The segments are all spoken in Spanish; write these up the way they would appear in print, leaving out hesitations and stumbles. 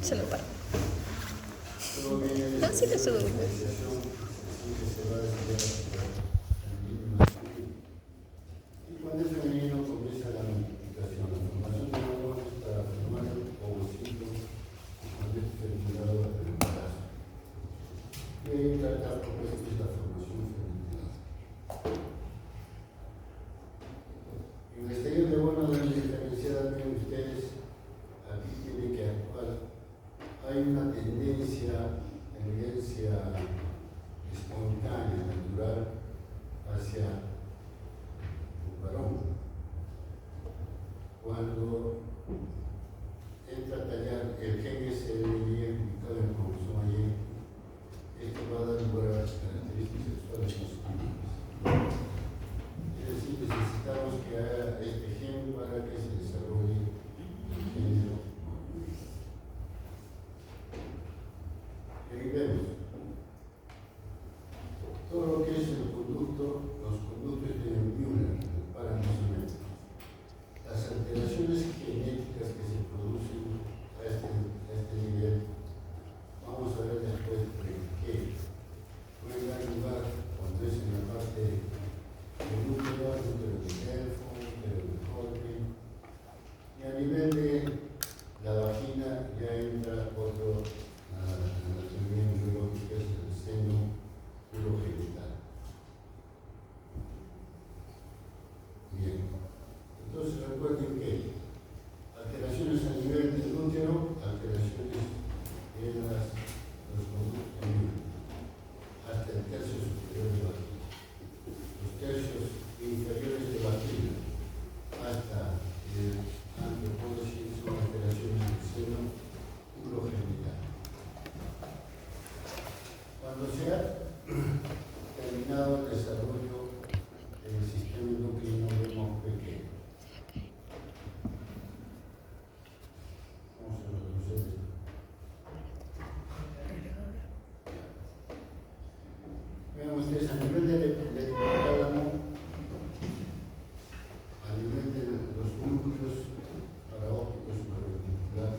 Se lo paro. No, sí le subo. Y cuando es femenino comienza la multiplicación, la formación de neuronas para formar ovocitos cuando es fertilizado el embarazo. Y ahí trata pues, es la formación femenina. En el exterior de bono de la diferenciada, miren ustedes, aquí tiene que actuar. Hay una tendencia espontánea, natural, hacia un varón. Cuando entra a tallar el gen SLY implicado en el cromosoma Y, esto va a dar lugar a las características sexuales masculinas. Es decir, necesitamos que haya este gen para que se desarrolle el género. Y ahí vemos todo lo que es el conducto, los conductos de Müller, el paranasimiento. Las alteraciones genéticas que se producen a este nivel, vamos a ver después que pueden dar lugar cuando es en la parte del útero de Delfo, útero de Hodgkin, y a nivel de la vagina ya entra otro anatomía biológica, es el seno urogenital. Bien. Entonces recuerden que alteraciones a nivel del útero, alteraciones en los conductos hasta el tercio superior de vagina. Los tercios inferiores de vagina hasta el antropólosis son alteraciones del seno urogenital. Cuando se ha terminado el desarrollo del sistema endocrino, vemos que vamos a reducir esto. Vean ustedes, a nivel del hipotálamo, a nivel de los núcleos paraópticos supraventricular,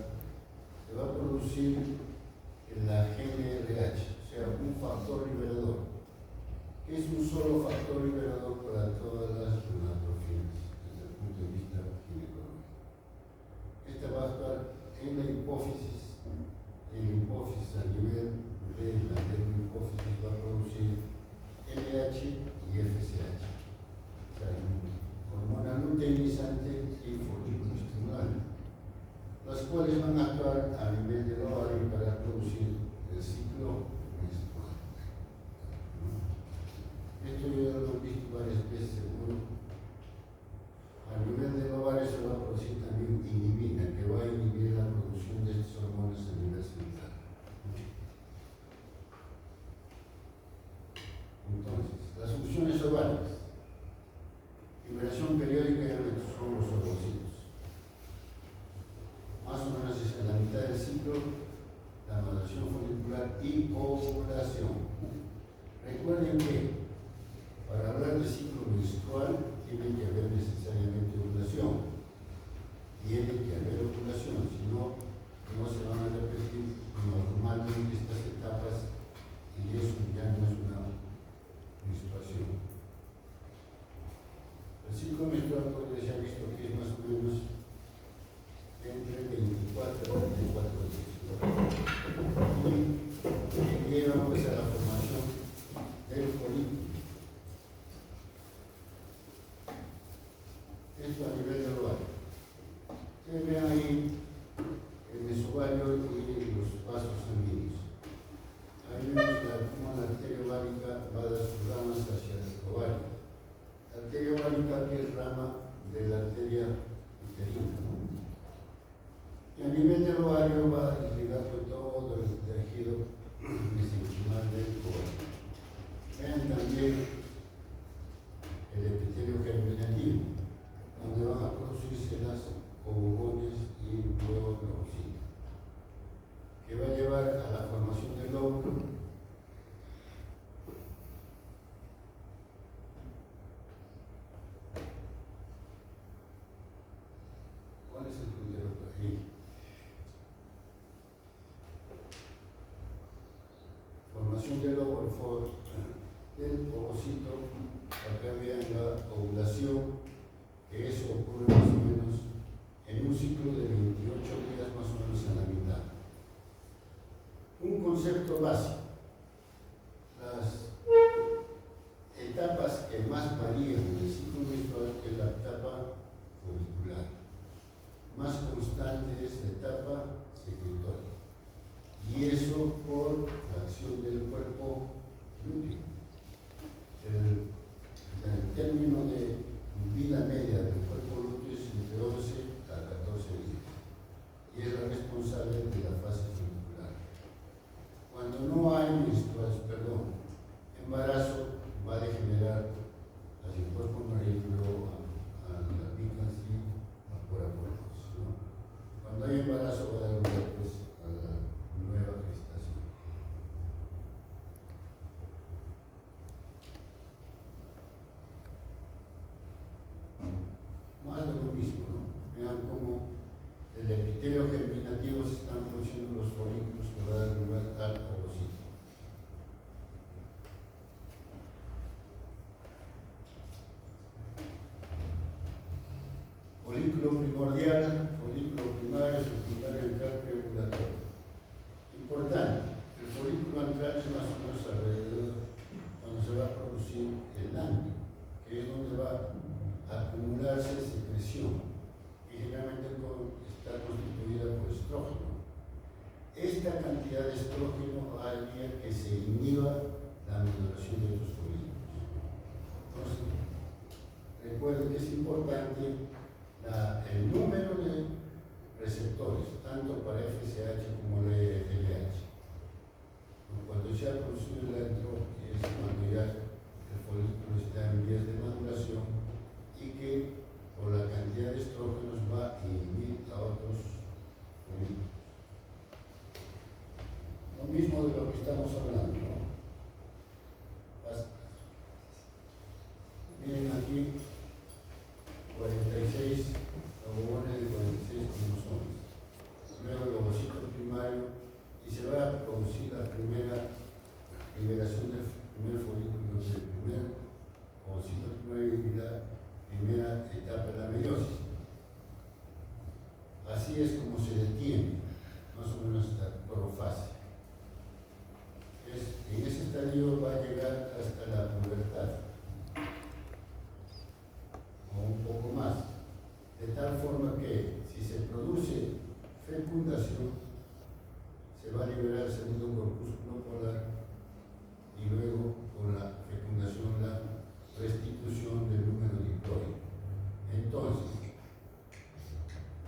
se va a producir la GnRH, o sea, un factor liberador, que es un solo factor liberador para todas las gonadotrofinas desde el punto de vista ginecológico. Esta va a actuar en la hipófisis a nivel de la hipófisis va a producir LH y FSH, o sea, hormona luteinizante y folículo-estimulante, las cuales van a actuar a nivel del ovario para producir el ciclo menstrual. Esto ya lo hemos visto varias veces seguro. A nivel del ovario se va a producir también inhibina, que va a inhibir la producción de estas hormonas a nivel central. Entonces, las funciones ovarias, liberación periódica de son los ovocitos. Más o menos es en la mitad del ciclo, la maduración folicular y ovulación. Recuerden que para hablar de ciclo menstrual tiene que haber necesariamente ovulación. Tiene que haber ovulación, si no, no se van a repetir normalmente estas etapas y eso ya no es una menstruación. El ciclo menstrual, porque se ha visto que es más o menos entre 24 y 34 días. Y lleva pues a la formación del folículo. Esto a nivel del ovario. Ustedes ven ahí el mesovario y los vasos sanguíneos. Ahí vemos cómo la arteria ovárica va de sus ramas hacia el ovario. La arteria ovárica que es rama de la arteria uterina. Y a nivel del ovario va irrigando todo el tejido mesenquimal del ovario. Vean también el epitelio germinativo, donde van a producirse las ovogones y luego la ovocita, que va a llevar a la formación del óvulo. ¿Cuál es el útero? Ahí. del ovocito. Acá vean la ovulación, que eso ocurre más o menos en un ciclo de 28 días, más o menos en la mitad. Un concepto básico: las etapas que más varían en el ciclo menstrual es la etapa folicular, más constante es la etapa secretoria, y eso por la acción del cuerpo lúteo. El término de vida media del cuerpo lúteo es entre 11 a 14 días y es la responsable de la fase folicular. Cuando no hay embarazo, va a degenerar hacia el cuerpo marítimo, a la preeclampsia, a porapóricos, ¿no? Cuando hay embarazo, va a dar lugar pues a la nueva gestación. Más de lo mismo, ¿no? Vean cómo el epitelio germinativo se están produciendo los folículos que va a dar lugar al ovocito. Folículo primordial, folículo primario, secundario, antral, preovulatorio. Importante, el folículo antral es más o menos alrededor cuando se va a producir el lácteo, que es donde va a acumularse secreción, que generalmente está constituida por estrógeno. Esta cantidad de estrógeno haría que se inhiba la maduración de los folículos. Entonces, recuerden que es importante el número de receptores, tanto para FSH como LH. Cuando se ha producido el antro, es cuando ya el folículo está en vías de maduración y que por la cantidad de estrógenos va a inhibir a otros folículos. Lo mismo de lo que estamos hablando, ¿no? Miren aquí, 46 ovones de 46 cromosomas. Luego el ovocito primario y se va a producir la primera liberación del primer folículo del primer ovocito primario y la primera etapa de la meiosis. Así es como se detiene, más o menos esta profase. En ese estadio va a llegar hasta la pubertad, o un poco más, de tal forma que si se produce fecundación, se va a liberar el segundo corpúsculo polar y luego con la fecundación la restitución del número diploide. Entonces,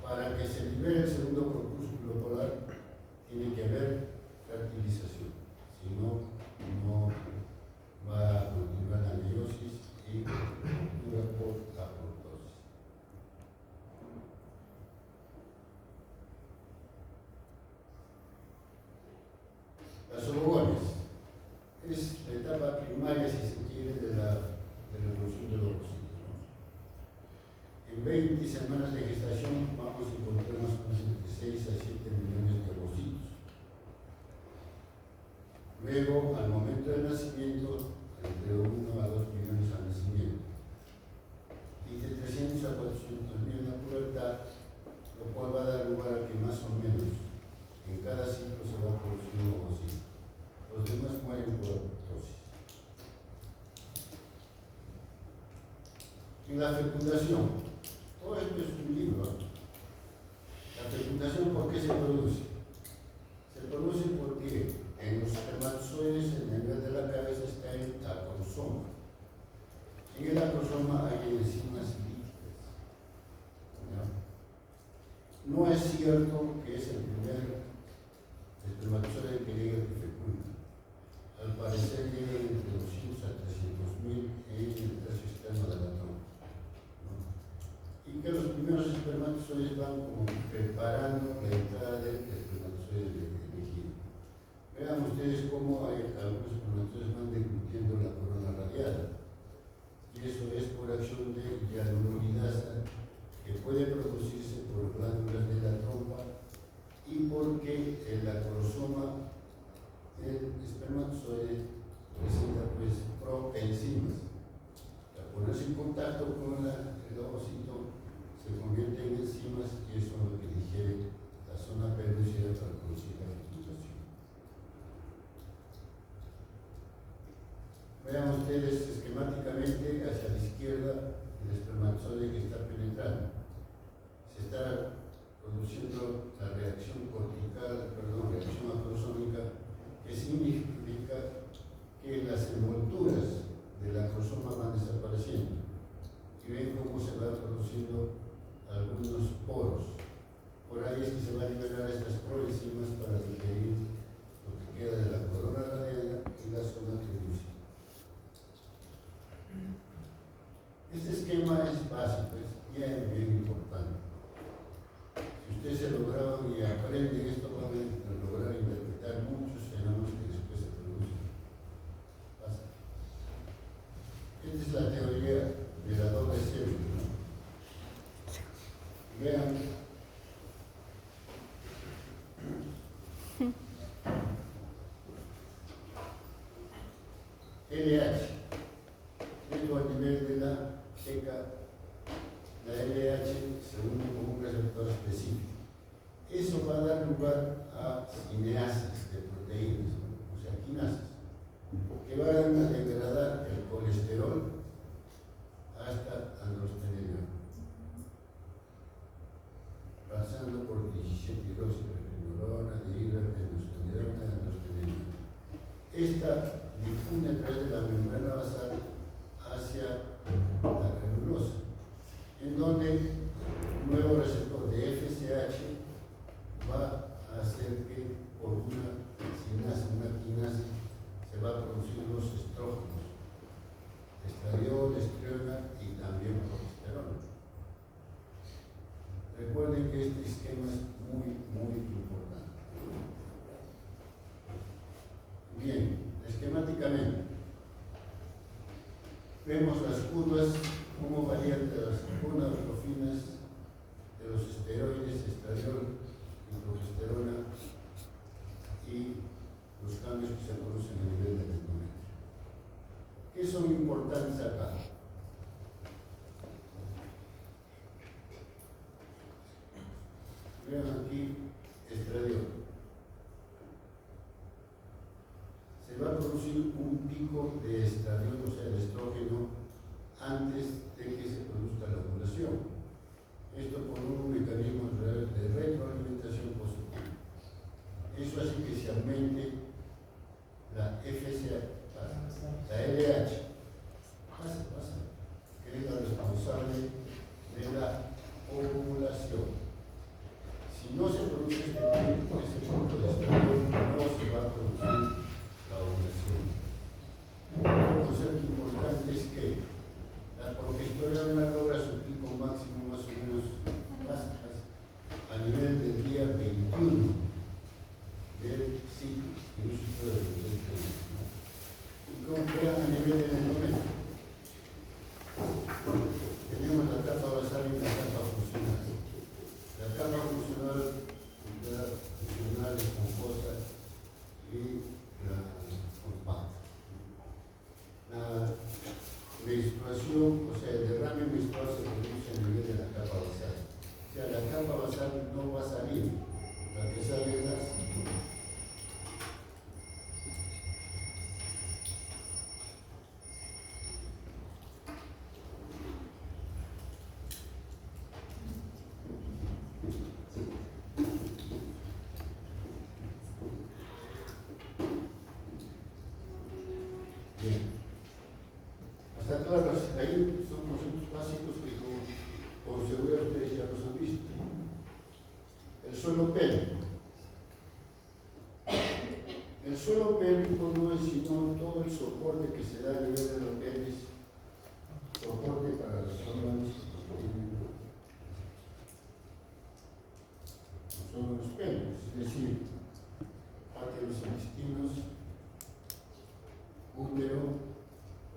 para que se libere el segundo corpúsculo polar, tiene que haber fertilización, si no, no va a continuar la meiosis y ruptura por apoptosis. Las oogones es la etapa primaria, si se quiere, de la evolución del ovocito, ¿no? En 20 semanas de gestación vamos a encontrar más o menos entre 6 a 7 millones de ovocitos. Luego, al momento del nacimiento, entre 1 a 2 millones al nacimiento. Y de 300 a 400 mil en la pubertad, lo cual va a dar lugar a que más o menos en cada ciclo se va a producir un ovocito. Los demás mueren por apoptosis. En la fecundación, todo esto es un libro. La fecundación, ¿por qué se produce? Se produce porque en los espermatozoides, en el nivel de la cabeza, está el acrosoma. En el acrosoma hay enzimas líticas. No es cierto que es el primer espermatozoide que llega que fecunda. Al parecer llega entre 200 a 300.000 en el tercio externo de la trompa. Y que los primeros espermatozoides van como preparando la entrada del espermatozoide elegido. Vean ustedes cómo hay algunos espermatozoides van deglutiendo la corona radial. Y eso es por acción de hialuronidasa que puede producirse por glándulas de la trompa y porque el acrosoma del espermatozoide presenta pues proenzimas. Al ponerse en contacto con el ovocito se convierte en enzimas y eso es lo que digiere la zona pelúcida para producir la fermentación. Vean ustedes esquemáticamente hacia la izquierda el espermatozoide que está penetrando. Se está produciendo la reacción reacción acrosómica, que significa que las envolturas de la acrosoma van desapareciendo. Y ven cómo se van produciendo algunos poros. Por ahí es que se van a liberar estas proenzimas para digerir lo que queda de la corona radiana y la zona pelúcida. Este esquema es básico, es bien importante. Si ustedes se lograron y aprenden esto, van a lograr interpretar muchos fenómenos que después se producen. Esta es la teoría de la doble célula, ¿no? Vean. LH. Esto a nivel de la ceca, la LH se une con un receptor específico. Eso va a dar lugar a cineasas de proteínas, ¿no? O sea, quinasas, que van a degradar el colesterol hasta androstenediona, pasando por 17 hidroxiprenorona, dihidroepiandrostenediona, androstenediona. Esta difunde a través de la membrana basal hacia la granulosa, en donde un nuevo receptor de FSH va a hacer que por una quinasa, se va a producir los estrógenos, estradiol, estriona y también progesterona. Recuerden que este esquema es muy importante. Bien, esquemáticamente vemos las curvas, cómo varían de las gonadotrofinas, de los esteroides, estradiol y progesterona, y los cambios que se producen a nivel del endometrio. ¿Qué son importantes acá? Vean aquí estradiol. Se va a producir un pico de estradiol, o sea, de estrógeno, antes de que se produzca la ovulación. Esto por un mecanismo de retroalimentación positiva. Eso hace que se aumente la FSH, la LH, que es la responsable de la ovulación. Si no se produce ese punto de estradiol, no se va a producir la ovulación. Un concepto importante es que la progesterona logra su pico máximo más o menos a nivel del día 21 del ciclo de la. Y como vean a nivel del endometrio, tenemos la capa basal y la capa funcional. La capa funcional es esponjosa y la compacta. La menstruación, o sea, el derrame menstrual se produce a nivel de la capa basal. O sea, la capa basal no va a salir, la que sale es la. Bien. Hasta claro, ahí son conceptos básicos que con seguridad ustedes ya los han visto. El suelo pélvico. El suelo pélvico no es sino todo el soporte que se da a nivel de los pelvis, soporte para los órganos pélvicos, es decir, parte de los intestinos, útero,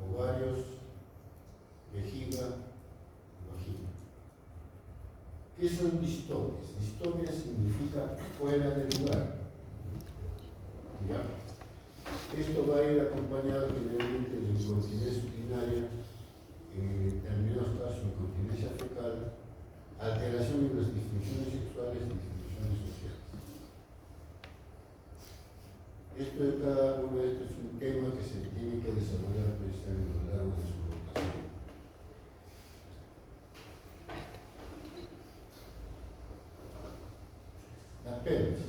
ovarios, vejiga, vagina. ¿Qué son distomias? Distomia significa fuera de lugar. ¿Ya? Esto va a ir acompañado generalmente de incontinencia urinaria, en determinados casos incontinencia fecal, alteración en las disfunciones sexuales y disfunciones sociales. Esto de cada uno de estos es un tema que se tiene que desarrollar precisamente a lo largo de su votación. Las penas.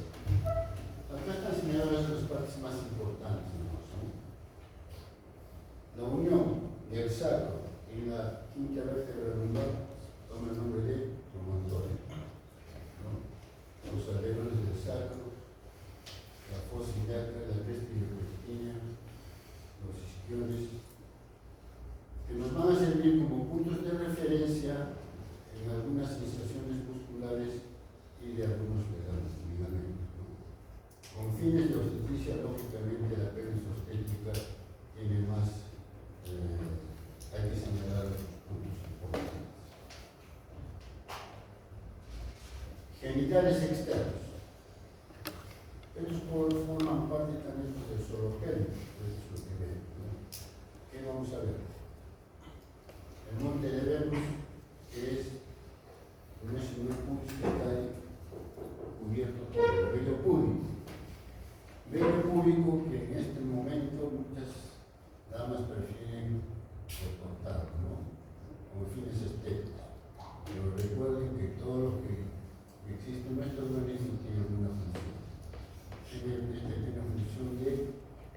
Acá están señaladas las partes más importantes, ¿no? La unión del sacro y la quinta vértebra lumbar toma el nombre de promontorio, ¿no? Los aleros del sacro, la fosa ilíaca, la cresta iliopectina, los isquiones, que nos van a servir como puntos de referencia en algunas sensaciones musculares y de algunos ligamentos, ¿no? Con fines de obstetricia, lógicamente la pelvis obstétrica tiene más, hay que señalar los puntos importantes. Genitales externos. Ellos forman parte también del sorogénero, eso es lo que ven, ¿no? ¿Qué vamos a ver? El monte de Venus, que es un pubis que está ahí cubierto por el vello púbico. Vello púbico que en este momento muchas damas prefieren recortarlo, ¿no? Como fines estéticos. Pero recuerden que todo lo que existe en nuestro organismo tiene alguna función. Tiene función de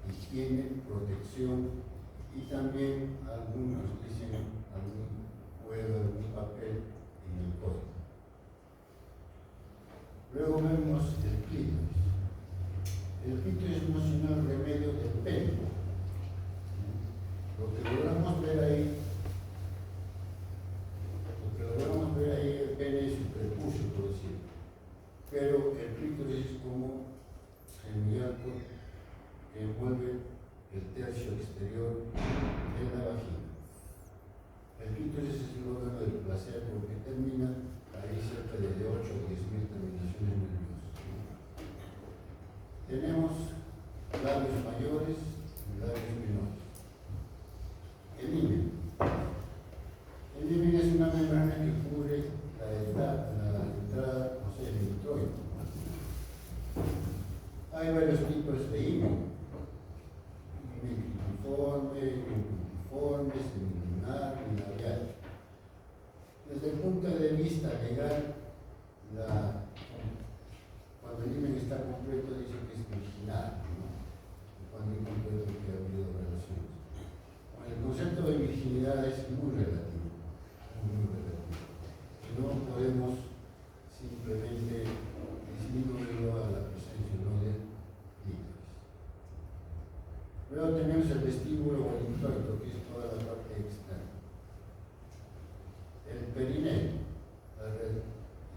higiene, protección y también algunos dicen algún juego, algún papel en el cuerpo. Luego vemos el clítoris. El clítoris no es sino el remedio del pene. Lo que logramos ver ahí, el pene es un prepucio, por decirlo. Pero el clítoris es como semiarco que envuelve el tercio exterior de la vagina. El clítoris es el órgano del placer porque termina ahí cerca de 8 o 10.000 terminaciones nerviosas, ¿no? Tenemos labios mayores y labios menores. El himen. El himen es una membrana que cubre la entrada, o sea, el introito. Hay varios tipos de himen. Himen critiforme, semilunar y labial. Desde el punto de vista legal, cuando el himen está completo dice que es virginal, ¿no? Cuando incompleto que ha habido relaciones. El concepto de virginidad es muy relativo, y no podemos simplemente disminuirlo a la presencia no de clítoris. Luego tenemos el vestíbulo o el introito, que es toda la parte externa. El perineo,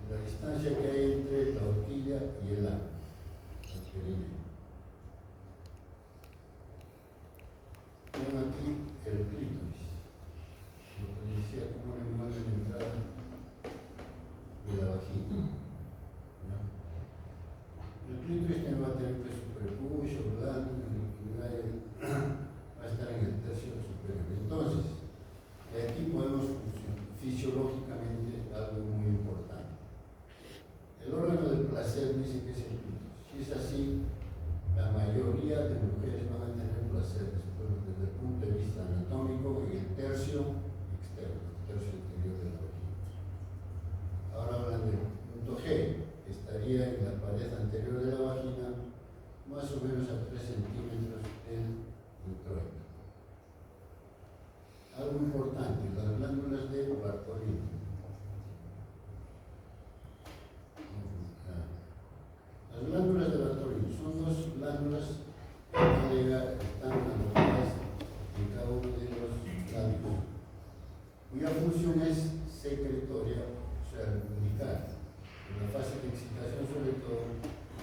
la distancia que hay entre la horquilla y el ano, el perineo. Tengo aquí el clítoris, lo que decía cómo le mueve la entrada de la vagina, ¿no? El clítoris va a tener su prepucio, glándula, va a estar en el tercio superior. Entonces, de aquí podemos fisiológicamente algo muy importante. El órgano del placer dice que es el clítoris. Si es así, la mayoría de mujeres van a tener placer desde el punto de vista anatómico en el tercio externo, el tercio interior de la vagina. Ahora hablan del punto G, que estaría en la pared anterior de la vagina, más o menos a 3 centímetros del introito. Algo importante, las glándulas de Bartolini. Las glándulas de Bartolini son dos glándulas que están alojadas en cada uno de los labios, cuya función es secretoria, o sea, lubricar. En la fase de excitación, sobre todo,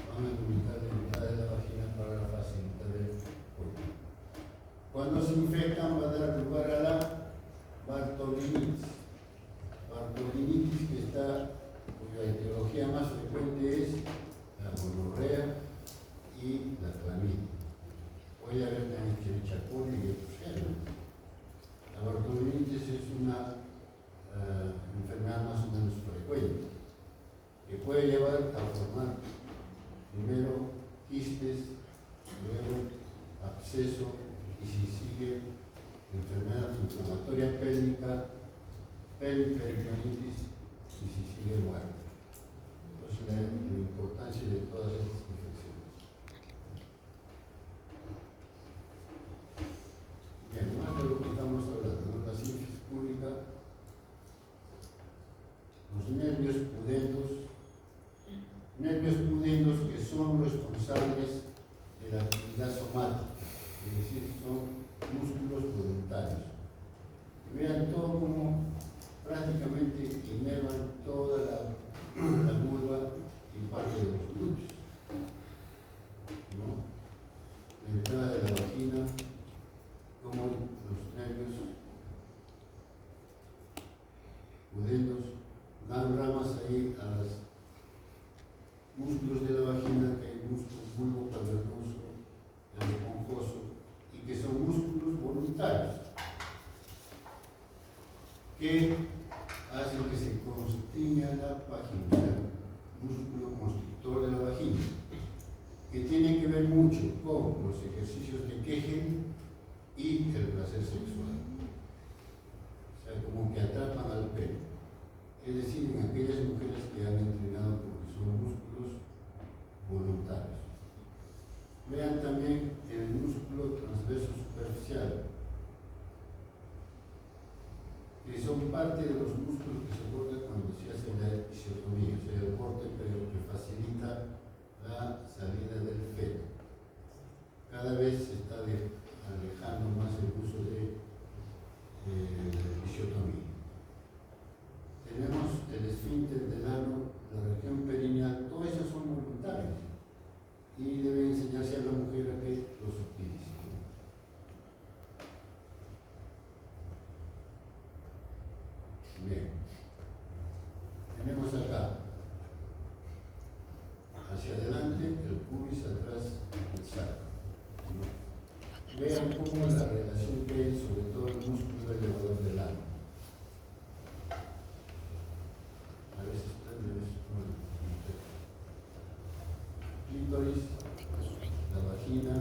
van a lubricar la mitad de la vagina para la fase del cuello. Cuando se infectan, va a dar lugar a la Bartolinitis. Bartolinitis, cuya etiología más frecuente es la gonorrea y la clamidia. Puede haber que puede llevar a formar primero quistes, luego absceso y si sigue enfermedad inflamatoria pélvica, peritonitis y si sigue muerte. Entonces la importancia de todas estas infecciones. Bien, más de lo que estamos hablando, ¿no? La sífilis pública, los nervios pudendos que son responsables de la actividad somática, es decir, son músculos voluntarios. Y vean todo como prácticamente inervan toda la vulva y parte de los glúteos, ¿no? La entrada de la vagina, como los nervios pudendos dan ramas ahí a los músculos de la vagina, que hay músculos vulvocavernoso, el esponjoso, y que son músculos voluntarios, que hacen que se constriña la vagina, o sea, músculo constrictor de la vagina, que tiene que ver mucho con los ejercicios de Kegel y el placer sexual. O sea, como que atrapan al pelo. Es decir, en aquellas mujeres que han entrenado porque son músculos voluntarios. Vean también el músculo transverso superficial, que son parte de los músculos que se forman cuando se hace la episiotomía, o sea, el corte que facilita la salida del feto. Cada vez se está alejando más el uso de la episiotomía. Tenemos el esfínter del ano, la región perineal, todas esas son voluntarias y debe enseñarse a la mujer a que los utilice. Bien, tenemos acá, hacia adelante el pubis, atrás el sacro. Vean cómo la relación que hay sobre todo el músculo elevador del ano. A veces clítoris, la vagina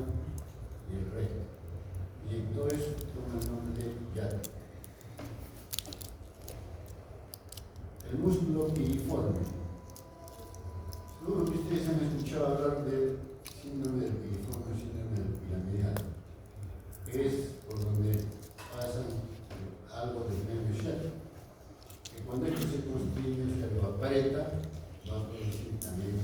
y el recto. Y en todo eso toma el nombre de yatra. El músculo piriforme. Seguro que ustedes han escuchado hablar del síndrome del piriforme, síndrome del piramidal, que es por donde pasa algo del nervio ciático, que cuando esto se constriñe, se lo aprieta, va a producir también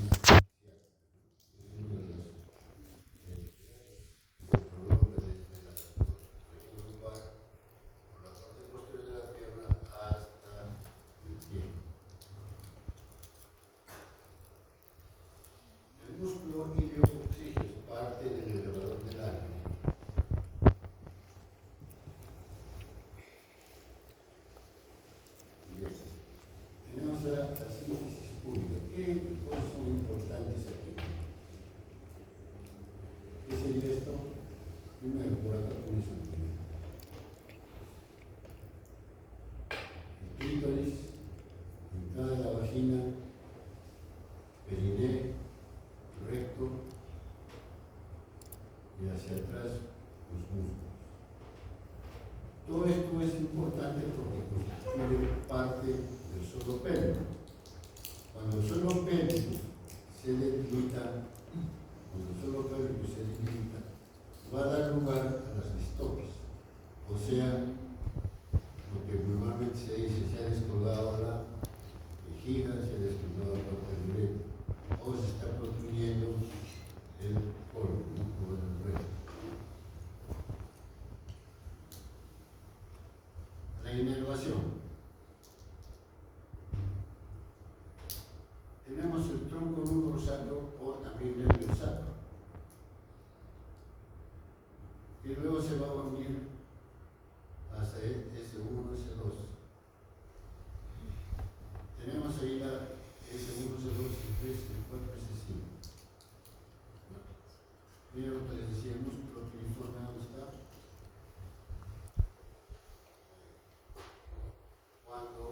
tenemos el tronco núcleo sacro o también nervio sacro, y luego se va a unir hasta S1, S2. Tenemos ahí la S1, S2, S3, S4, S5. Miren lo que les decía, el músculo piriforme, ¿dónde está? Cuando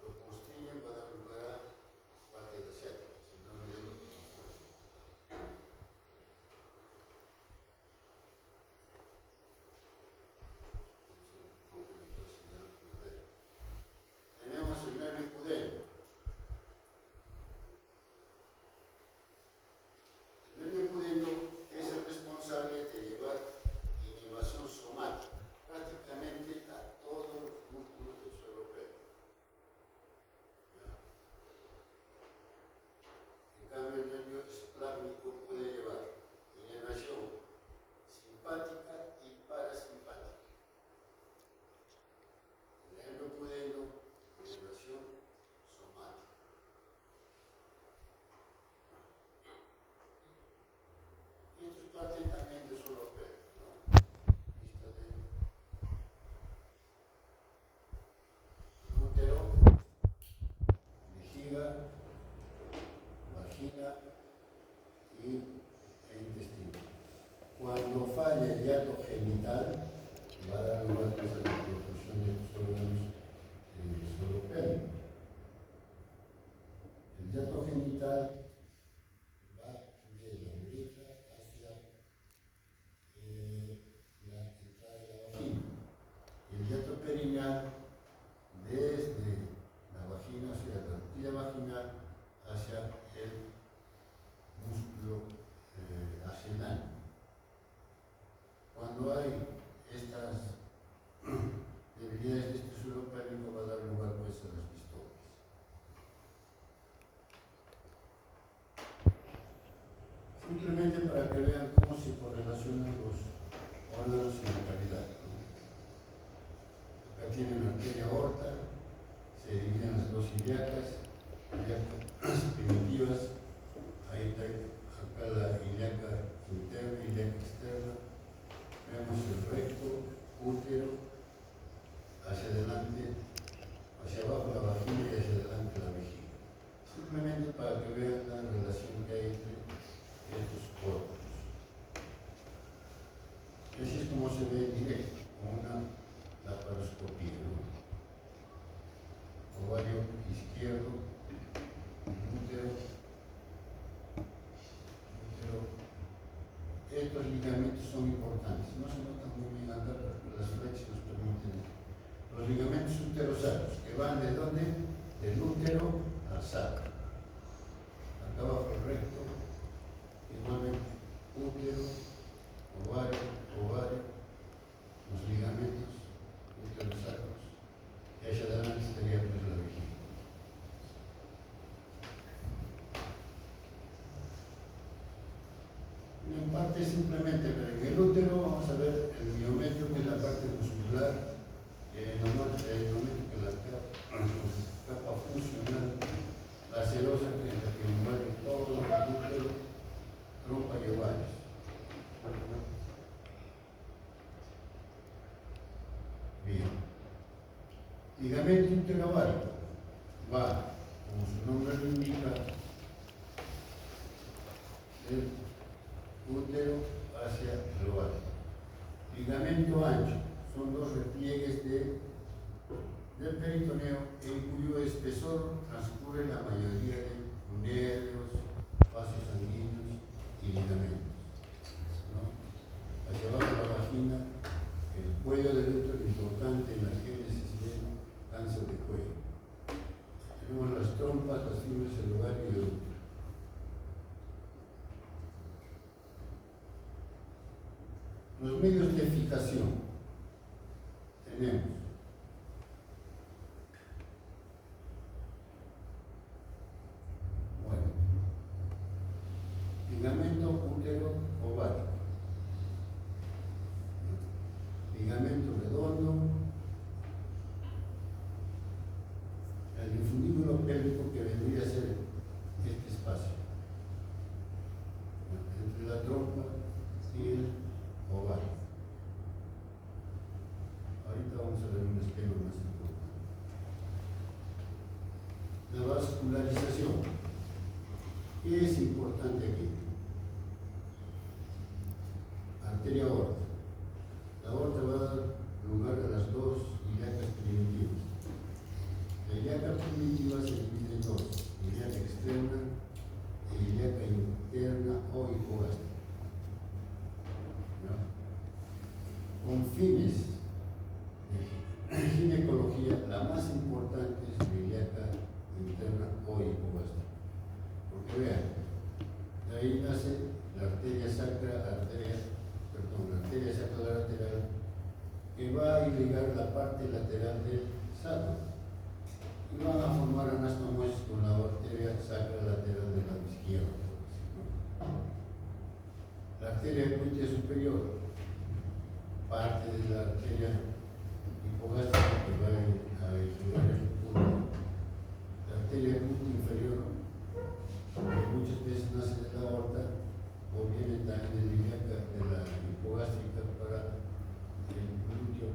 lo constriñen va a dar lugar a parte de la ciática. vagina e intestino. Cuando falla el hiato genital, va a dar lugar a la perfusión de estos órganos en el suelo pélvico. El hiato genital va de la uretra hacia la entrada de la vagina. Y el hiato perineal desde la vagina, o sea, la arteria vaginal, hacia el músculo axenal. Cuando hay estas debilidades de este suelo pélvico, va a dar lugar pues a las distopias. Simplemente para que vean cómo se correlacionan los órganos y la calidad. Acá tienen la arteria aorta, se dividen las dos ilíacas primitivas, ahí está acá la ilíaca interna, ilíaca externa. Vemos el recto, útero, hacia adelante, hacia abajo la vagina y hacia adelante la vejiga. Simplemente para que vean la relación que hay entre estos órganos. Así es como se ve en directo, con una laparoscopía, ¿no? Ovario izquierdo, útero. Estos ligamentos son importantes, no se notan muy bien acá, pero las flechas nos permiten. Los ligamentos uterosacros, que van de dónde? Del útero al sacro. Acá abajo el recto, igualmente útero, ovario, los ligamentos uterosacros. Y hacia adelante estaría pues la vejiga. En parte simplemente, pero en el útero vamos a ver el miometrio, que es la parte muscular, el miometrio, que es la capa funcional, la serosa, que es la que envuelve todo el útero, trompa y ovarios. Bien. Ligamento uterovárico va, como su nombre lo indica, del útero hacia el ovario. Ligamento ancho son dos repliegues del peritoneo en cuyo espesor transcurre la mayoría de nervios, vasos sanguíneos y ligamentos, ¿no? Hacia abajo la vagina, el cuello del útero, importante en la génesis del cáncer de cuello. Tenemos las trompas, las fibras, el ovario y el útero. Los medios de fijación tenemos ligamento útero-ovario, ligamento redondo, el infundíbulo pélvico, que vendría a ser este espacio entre la trompa y el ovario. Ahorita vamos a ver un esquema más importante. La vascularización. ¿Qué es importante aquí? Arteria aorta. La aorta va a dar lugar a las dos ilíacas primitivas. La ilíaca primitiva se divide en dos: ilíaca externa e ilíaca interna o hipogástrica. Con fines de ginecología, la más importante es la ilíaca interna o hipogástrica. Porque vean, de ahí nace la arteria sacra, la arteria sacrolateral, que va a irrigar la parte lateral del sacro y van a formar anastomosis con la arteria sacra lateral del lado izquierdo. La arteria glútea superior, parte de la arteria hipogástrica, que va a irrigar el glúteo. La arteria glútea inferior, que muchas veces nace de la aorta, o viene también de la ilíaca, de la hipogástrica, para el glúteo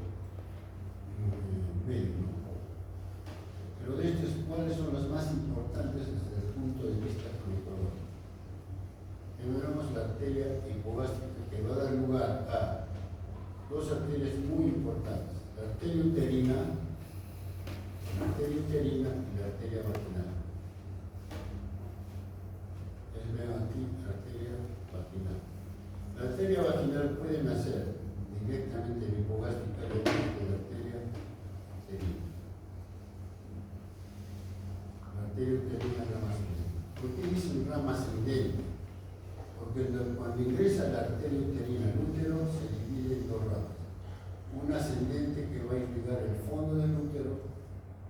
medio, ¿no? Pero de estas, ¿cuáles son las más importantes desde el punto de vista ginecológico? importantes: la arteria uterina y la arteria vaginal. Ven aquí, arteria vaginal. La arteria vaginal puede nacer directamente en hipogástrica de la arteria uterina. La arteria uterina es rama ascendente. ¿Por qué dicen rama ascendente? Porque cuando ingresa la arteria uterina al útero se divide en dos ramas. Una ascendente que va a irrigar el fondo del útero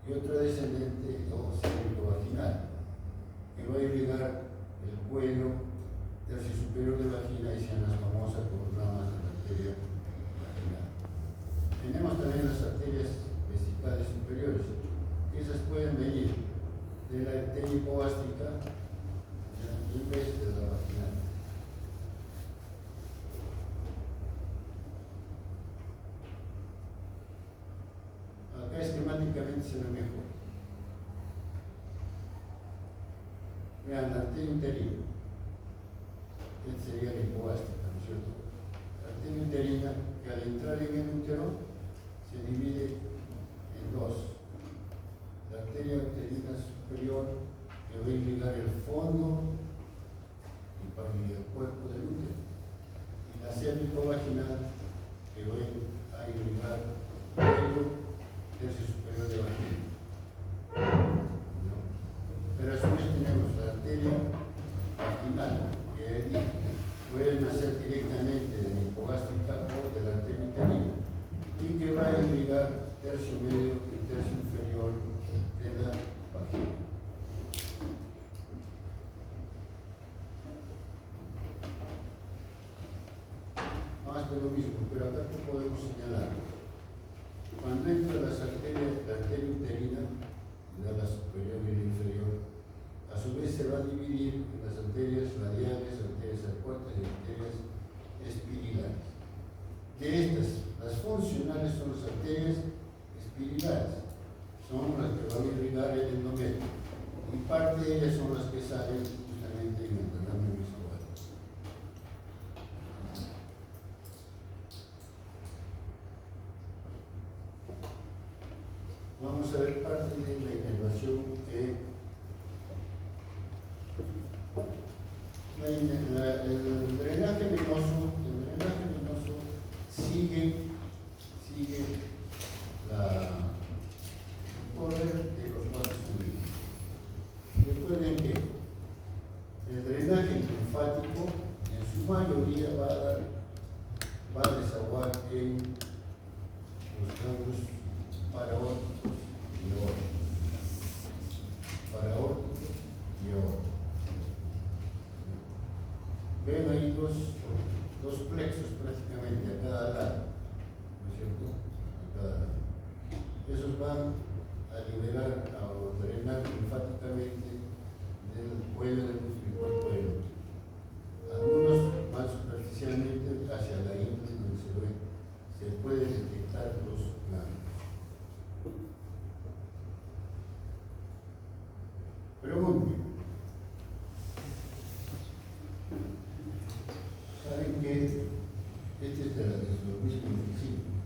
y otra descendente o vaginal que va a irrigar el cuello, tercio superior de vagina y sean las famosas por ramas de la arteria vaginal. Tenemos también las arterias vesicales superiores, que esas pueden venir de la arteria hipogástrica en vez de la vaginal. Acá esquemáticamente se ve mejor. Vean, la arteria uterina. Esta sería la hipogástrica, ¿no es cierto? La arteria uterina, que al entrar en el útero se divide en dos. La arteria uterina superior, que va a irrigar el fondo y el cuerpo del útero. Y la cervicovaginal, que va a irrigar el cuello, tercio superior de vagina. ¿No? Pero a su vez tenemos la arteria vaginal, que puede nacer directamente de la hipogástrica o de la arteria uterina y que va a irrigar tercio medio y tercio inferior de la vagina. Más de lo mismo, pero acá podemos señalar. Cuando entra la arteria uterina, de la superior y la inferior, a su vez se va a dividir en las arterias radiales, arterias acuáticas y arterias espirilares. De estas, las funcionales son las arterias espirilares, son las que van a irrigar el endometrio, y parte de ellas son las que salen justamente en el derrame visual. Vamos a ver parte de la inervación el drenaje venoso sigue la correr de los vasos sanguíneos. Recuerden que el drenaje linfático en su mayoría va a desaguar en los ganglios paraórticos y aórticos. Ven ahí dos plexos prácticamente a cada lado, ¿no es cierto? A cada lado. Esos van a liberar o drenar linfáticamente del cuello del útero y cuerpo del útero. Algunos más superficialmente hacia la ingle, donde se puede detectar los ganglios. Pregunta. Saben que este es de los mismos principios.